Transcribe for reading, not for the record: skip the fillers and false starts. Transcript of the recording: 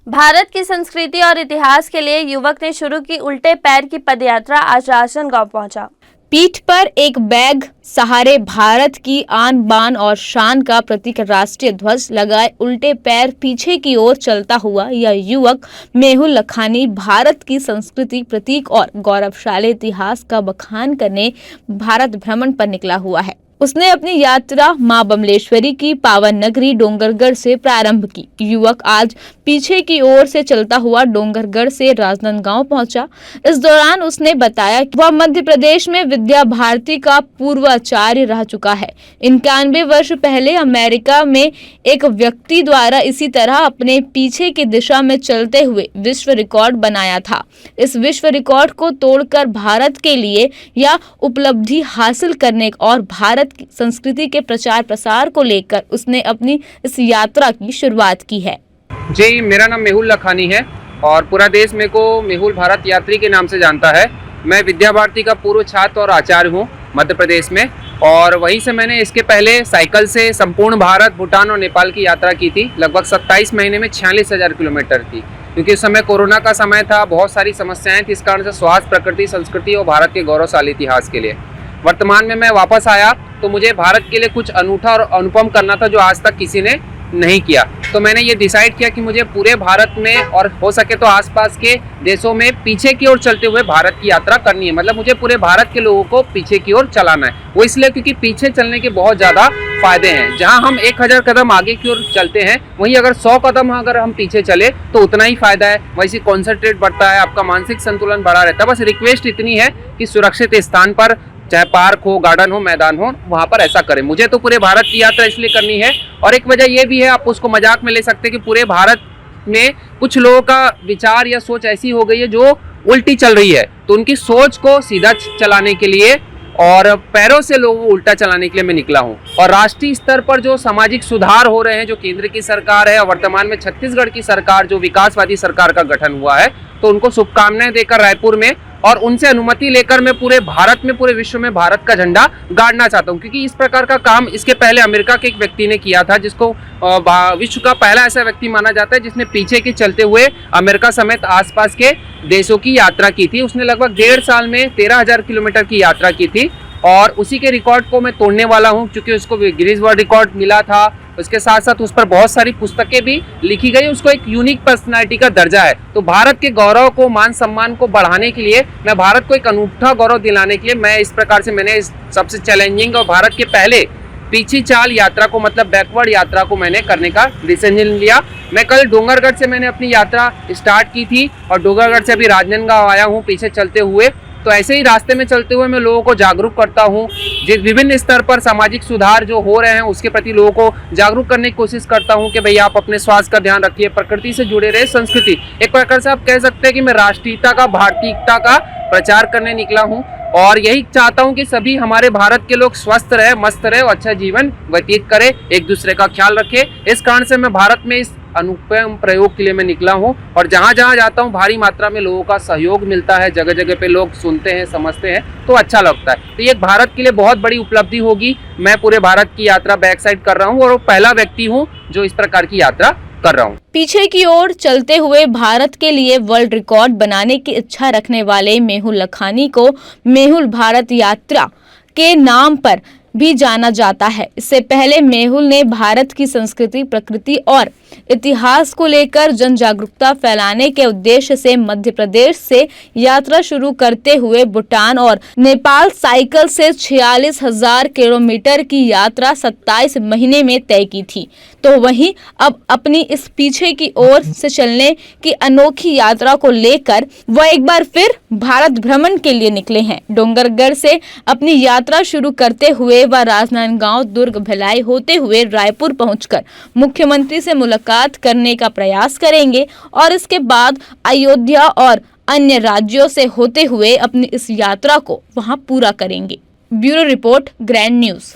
भारत की संस्कृति और इतिहास के लिए युवक ने शुरू की उल्टे पैर की पदयात्रा। आज राजनांदगांव पहुंचा। पीठ पर एक बैग सहारे भारत की आन बान और शान का प्रतीक राष्ट्रीय ध्वज लगाए उल्टे पैर पीछे की ओर चलता हुआ यह युवक मेहुल लखानी भारत की संस्कृति, प्रतीक और गौरवशाली इतिहास का बखान करने भारत भ्रमण पर निकला हुआ है। उसने अपनी यात्रा मां बमलेश्वरी की पावन नगरी डोंगरगढ़ से प्रारंभ की। युवक आज पीछे की ओर से चलता हुआ डोंगरगढ़ से राजनांदगांव पहुंचा। इस दौरान उसने बताया कि वह मध्य प्रदेश में विद्या भारती का पूर्वाचार्य रह चुका है। 91 वर्ष पहले अमेरिका में एक व्यक्ति द्वारा इसी तरह अपने पीछे की दिशा में चलते हुए विश्व रिकॉर्ड बनाया था। इस विश्व रिकॉर्ड को तोड़कर भारत के लिए यह उपलब्धि हासिल करने और भारत की संस्कृति के प्रचार प्रसार को लेकर उसने अपनी इस यात्रा की शुरुआत की है। जी, मेरा नाम मेहुल लखानी है और पूरा देश मेरे को मेहुल भारत यात्री के नाम से जानता है। मैं विद्या भारती का पूर्व छात्र और आचार्य हूँ मध्य प्रदेश में, और वहीं से मैंने इसके पहले साइकिल से संपूर्ण भारत, भूटान और नेपाल की यात्रा की थी। लगभग 27 महीने में 46,000 किलोमीटर की, क्योंकि उस समय कोरोना का समय था, बहुत सारी समस्याएं थी। इस कारण से स्वास्थ्य, प्रकृति, संस्कृति और भारत के गौरवशाली इतिहास के लिए वर्तमान में मैं वापस आया, तो मुझे भारत के लिए कुछ अनूठा और अनुपम करना था जो आज तक किसी ने नहीं किया। तो मैंने ये डिसाइड किया कि मुझे पूरे भारत में और हो सके तो आसपास के देशों में पीछे की ओर चलते हुए भारत की यात्रा करनी है। मतलब मुझे पूरे भारत के लोगों को पीछे की ओर चलाना है। वो इसलिए क्योंकि पीछे चलने के बहुत ज़्यादा फायदे हैं। जहां हम 1000 कदम आगे की ओर चलते हैं, वहीं अगर 100 कदम अगर हम पीछे चले तो उतना ही फायदा है। वैसे कॉन्सेंट्रेट बढ़ता है, आपका मानसिक संतुलन बढ़ा रहता है। बस रिक्वेस्ट इतनी है कि सुरक्षित स्थान पर, चाहे पार्क हो, गार्डन हो, मैदान हो, वहाँ पर ऐसा करें। मुझे तो पूरे भारत की यात्रा इसलिए करनी है, और एक वजह ये भी है, आप उसको मजाक में ले सकते हैं कि पूरे भारत में कुछ लोगों का विचार या सोच ऐसी हो गई है जो उल्टी चल रही है। तो उनकी सोच को सीधा चलाने के लिए और पैरों से लोगों को उल्टा चलाने के लिए मैं निकला हूँ। और राष्ट्रीय स्तर पर जो सामाजिक सुधार हो रहे हैं, जो केंद्र की सरकार है और वर्तमान में छत्तीसगढ़ की सरकार, जो विकासवादी सरकार का गठन हुआ है, तो उनको शुभकामनाएं देकर रायपुर में और उनसे अनुमति लेकर मैं पूरे भारत में, पूरे विश्व में भारत का झंडा गाड़ना चाहता हूं। क्योंकि इस प्रकार का काम इसके पहले अमेरिका के एक व्यक्ति ने किया था, जिसको विश्व का पहला ऐसा व्यक्ति माना जाता है जिसने पीछे के चलते हुए अमेरिका समेत आसपास के देशों की यात्रा की थी। उसने लगभग 1.5 साल में 13,000 किलोमीटर की यात्रा की थी, और उसी के रिकॉर्ड को मैं तोड़ने वाला हूं, क्योंकि उसको गिनीज वर्ल्ड रिकॉर्ड मिला था। उसके साथ साथ उस पर बहुत सारी पुस्तकें भी लिखी गई, उसको एक यूनिक पर्सनालिटी का दर्जा है। तो भारत के गौरव को, मान सम्मान को बढ़ाने के लिए, मैं भारत को एक अनूठा गौरव दिलाने के लिए मैं इस प्रकार से मैंने इस सबसे चैलेंजिंग और भारत के पहले पीछी चाल यात्रा को, मतलब बैकवर्ड यात्रा को मैंने करने का डिसीजन लिया। मैं कल डोंगरगढ़ से मैंने अपनी यात्रा स्टार्ट की थी और डोंगरगढ़ से अभी राजनांदगांव आया हूँ पीछे चलते हुए। तो ऐसे ही रास्ते में चलते हुए मैं लोगों को जागरूक करता हूँ। जिस विभिन्न स्तर पर सामाजिक सुधार जो हो रहे हैं उसके प्रति लोगों को जागरूक करने की कोशिश करता हूँ कि भाई आप अपने स्वास्थ्य का ध्यान रखिए, प्रकृति से जुड़े रहे। संस्कृति, एक प्रकार से आप कह सकते हैं कि मैं राष्ट्रीयता का, भारतीयता का प्रचार करने निकला हूँ, और यही चाहता हूँ कि सभी हमारे भारत के लोग स्वस्थ रहे, मस्त रहे और अच्छा जीवन व्यतीत करें, एक दूसरे का ख्याल रखें। इस कारण से मैं भारत में इस अनुपम प्रयोग के लिए मैं निकला हूँ, और जहाँ जहाँ जाता हूँ भारी मात्रा में लोगों का सहयोग मिलता है। जगह जगह पे लोग सुनते हैं, समझते हैं, तो अच्छा लगता है। तो ये भारत के लिए बहुत बड़ी उपलब्धि होगी। मैं पूरे भारत की यात्रा बैक साइड कर रहा हूँ, और वो पहला व्यक्ति हूँ जो इस प्रकार की यात्रा कर रहा हूँ। पीछे की ओर चलते हुए भारत के लिए वर्ल्ड रिकॉर्ड बनाने की इच्छा रखने वाले मेहुल लखानी को मेहुल भारत यात्रा के नाम पर भी जाना जाता है। इससे पहले मेहुल ने भारत की संस्कृति, प्रकृति और इतिहास को लेकर जन जागरूकता फैलाने के उद्देश्य से मध्य प्रदेश से यात्रा शुरू करते हुए भूटान और नेपाल साइकिल से 46,000 किलोमीटर की यात्रा 27 महीने में तय की थी। तो वहीं अब अपनी इस पीछे की ओर से चलने की अनोखी यात्रा को लेकर वह एक बार फिर भारत भ्रमण के लिए निकले हैं। डोंगरगढ़ से अपनी यात्रा शुरू करते हुए वह राजनांदगांव, दुर्ग, भिलाई होते हुए रायपुर पहुंचकर मुख्यमंत्री से मुलाकात करने का प्रयास करेंगे, और इसके बाद अयोध्या और अन्य राज्यों से होते हुए अपनी इस यात्रा को वहां पूरा करेंगे। Bureau report, grand news.